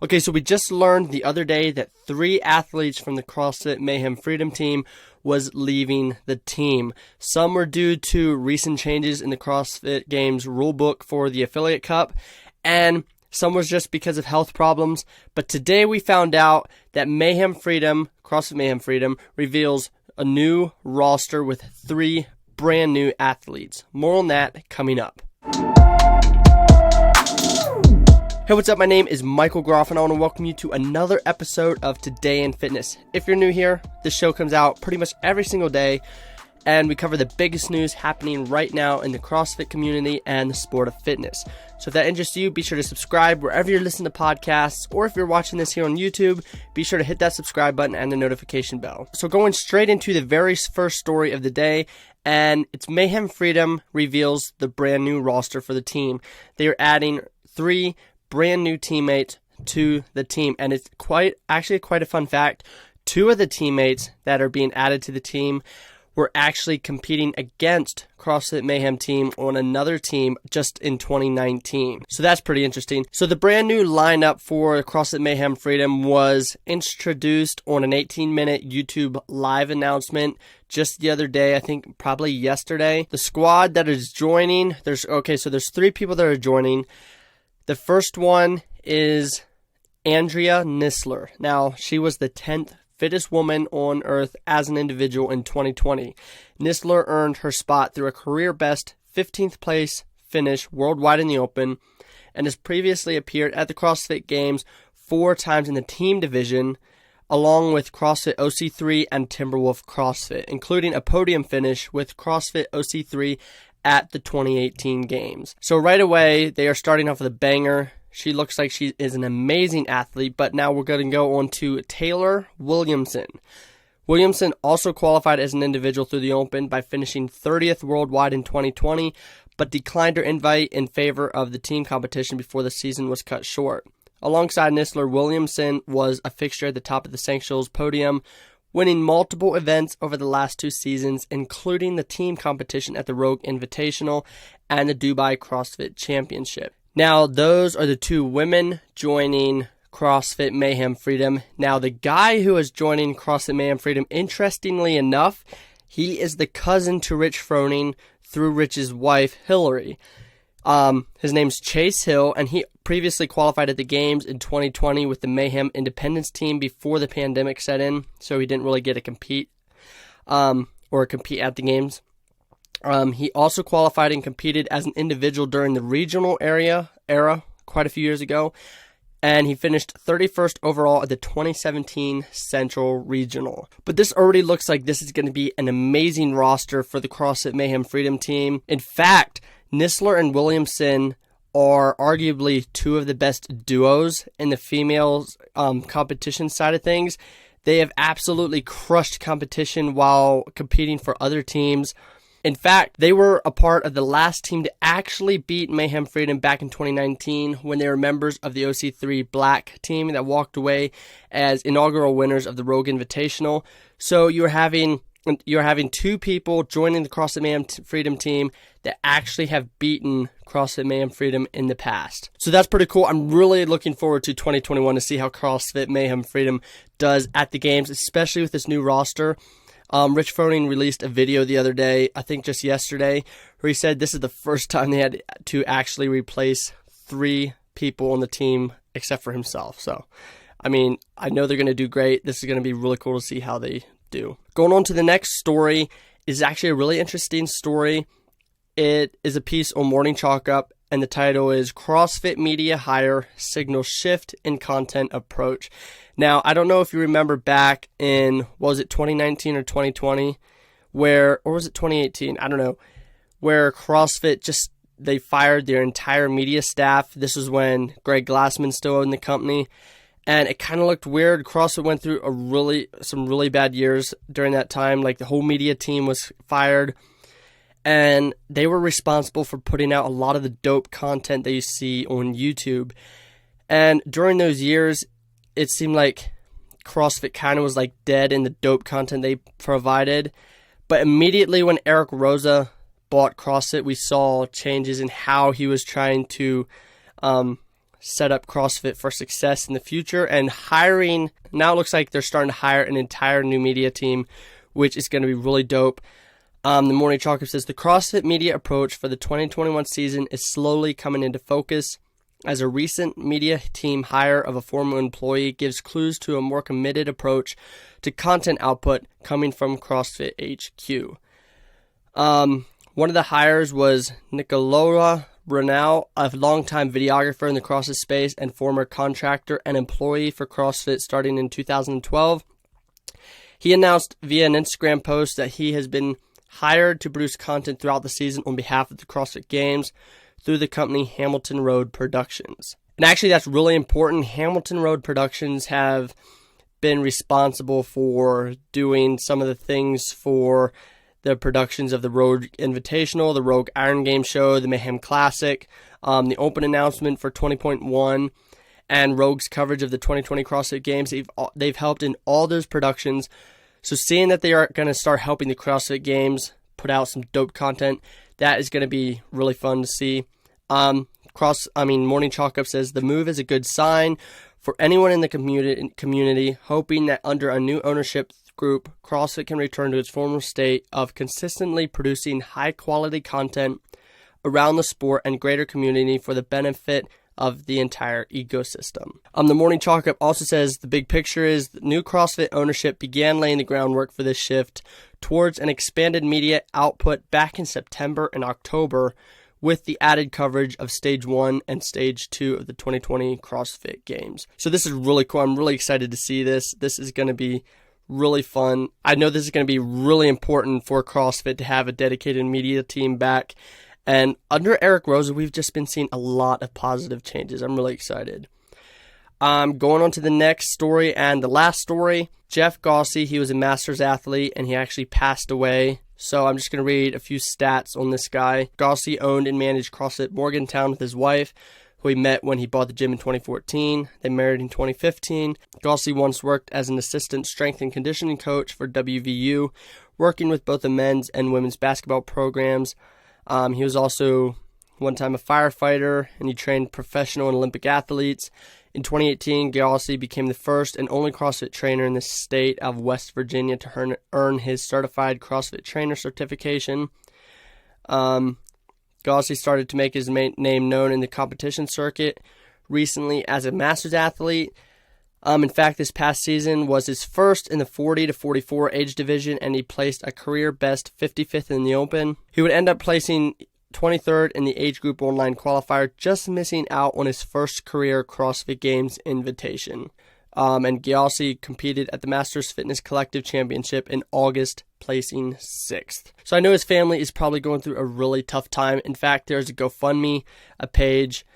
Okay, so we just learned the other day that 3 athletes from the CrossFit Mayhem Freedom team was leaving the team. Some were due to recent changes in the CrossFit Games rulebook for the Affiliate Cup, and some was just because of health problems. But today we found out that Mayhem Freedom, CrossFit Mayhem Freedom, reveals a new roster with 3 brand new athletes. More on that coming up. Hey, what's up? My name is Michael Groff, and I want to welcome you to another episode of Today in Fitness. If you're new here, this show comes out pretty much every single day, and we cover the biggest news happening right now in the CrossFit community and the sport of fitness. So if that interests you, be sure to subscribe wherever you're listening to podcasts, or if you're watching this here on YouTube, be sure to hit that subscribe button and the notification bell. So going straight into the very first story of the day, and it's Mayhem Freedom reveals the brand new roster for the team. They are adding 3 brand new teammates to the team, and it's quite a fun fact. 2 of the teammates that are being added to the team were actually competing against CrossFit Mayhem team on another team just in 2019. So that's pretty interesting. So the brand new lineup for CrossFit Mayhem Freedom was introduced on an 18-minute YouTube live announcement just the other day, I think probably yesterday. The squad that is joining, there's 3 people that are joining. The first one is Andrea Nisler. Now, she was the 10th fittest woman on earth as an individual in 2020. Nisler earned her spot through a career best 15th place finish worldwide in the open, and has previously appeared at the CrossFit Games 4 times in the team division, along with CrossFit OC3 and Timberwolf CrossFit, including a podium finish with CrossFit OC3 at the 2018 games. So right away, they are starting off with a banger. She looks like she is an amazing athlete, but now we're going to go on to Taylor Williamson. Williamson also qualified as an individual through the Open by finishing 30th worldwide in 2020, but declined her invite in favor of the team competition before the season was cut short. Alongside Nisler, Williamson was a fixture at the top of the Sanctions podium, winning multiple events over the last 2 seasons, including the team competition at the Rogue Invitational and the Dubai CrossFit Championship. Now, those are the 2 women joining CrossFit Mayhem Freedom. Now, the guy who is joining CrossFit Mayhem Freedom, interestingly enough, he is the cousin to Rich Froning through Rich's wife, Hillary. His name's Chase Hill, and he previously qualified at the Games in 2020 with the Mayhem Independence team before the pandemic set in, so he didn't really get to compete at the Games. He also qualified and competed as an individual during the regional era quite a few years ago, and he finished 31st overall at the 2017 Central Regional. But this already looks like this is going to be an amazing roster for the CrossFit Mayhem Freedom team. In fact, Nisler and Williamson are arguably 2 of the best duos in the females competition side of things. They have absolutely crushed competition while competing for other teams. In fact, they were a part of the last team to actually beat Mayhem Freedom back in 2019 when they were members of the OC3 Black team that walked away as inaugural winners of the Rogue Invitational. So you're having 2 people joining the CrossFit Mayhem Freedom team that actually have beaten CrossFit Mayhem Freedom in the past. So that's pretty cool. I'm really looking forward to 2021 to see how CrossFit Mayhem Freedom does at the Games, especially with this new roster. Rich Froning released a video the other day, I think just yesterday, where he said this is the first time they had to actually replace 3 people on the team except for himself. So, I mean, I know they're going to do great. This is going to be really cool to see how they do. Going on to the next story is actually a really interesting story. It is a piece on Morning Chalk Up, and the title is CrossFit Media Hire Signals Shift in Content Approach. Now, I don't know if you remember back in, was it 2019 or 2020, or was it 2018? I don't know, where CrossFit they fired their entire media staff. This was when Greg Glassman still owned the company, and it kind of looked weird. CrossFit went through some really bad years during that time. Like, the whole media team was fired, and they were responsible for putting out a lot of the dope content that you see on YouTube. And during those years, it seemed like CrossFit kind of was like dead in the dope content they provided. But immediately when Eric Roza bought CrossFit, we saw changes in how he was trying to set up CrossFit for success in the future, and hiring, now it looks like they're starting to hire an entire new media team, which is going to be really dope. The Morning Chalk says the CrossFit media approach for the 2021 season is slowly coming into focus, as a recent media team hire of a former employee gives clues to a more committed approach to content output coming from CrossFit HQ. One of the hires was Nicola Brunel, a longtime videographer in the CrossFit space and former contractor and employee for CrossFit starting in 2012. He announced via an Instagram post that he has been hired to produce content throughout the season on behalf of the CrossFit Games through the company Hamilton Road Productions. And actually, that's really important. Hamilton Road Productions have been responsible for doing some of the things for the productions of the Rogue Invitational, the Rogue Iron Game Show, the Mayhem Classic, the open announcement for 20.1, and Rogue's coverage of the 2020 CrossFit Games. They've helped in all those productions. So seeing that they are going to start helping the CrossFit Games put out some dope content, that is going to be really fun to see. Morning Chalk Up says the move is a good sign for anyone in the community, hoping that under a new ownership group, CrossFit can return to its former state of consistently producing high-quality content around the sport and greater community for the benefit of the entire ecosystem. The Morning Chalk Up also says the big picture is the new CrossFit ownership began laying the groundwork for this shift towards an expanded media output back in September and October, with the added coverage of Stage 1 and Stage 2 of the 2020 CrossFit Games. So this is really cool. I'm really excited to see this. This is going to be really fun. I know this is going to be really important for CrossFit to have a dedicated media team back. And under Eric Rosa, we've just been seeing a lot of positive changes. I'm really excited. Going on to the next story and the last story. Jeff Giosi, he was a Masters athlete and he actually passed away. So I'm just going to read a few stats on this guy. Gauss owned and managed CrossFit Morgantown with his wife, who he met when he bought the gym in 2014. They married in 2015. Gauss once worked as an assistant strength and conditioning coach for WVU, working with both the men's and women's basketball programs. He was also one time a firefighter, and he trained professional and Olympic athletes. In 2018, Gauss became the first and only CrossFit trainer in the state of West Virginia to earn his certified CrossFit trainer certification. Gauss started to make his name known in the competition circuit recently as a Masters athlete. In fact, this past season was his first in the 40 to 44 age division, and he placed a career best 55th in the Open. He would end up placing 23rd in the age group online qualifier, just missing out on his first career CrossFit Games invitation. And Giosi competed at the Masters Fitness Collective Championship in August, placing 6th. So I know his family is probably going through a really tough time. In fact, there's a GoFundMe page.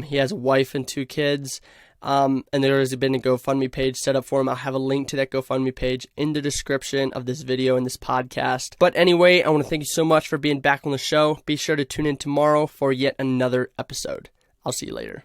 He has a wife and 2 kids. And there has been a GoFundMe page set up for him. I'll have a link to that GoFundMe page in the description of this video and this podcast. But anyway, I want to thank you so much for being back on the show. Be sure to tune in tomorrow for yet another episode. I'll see you later.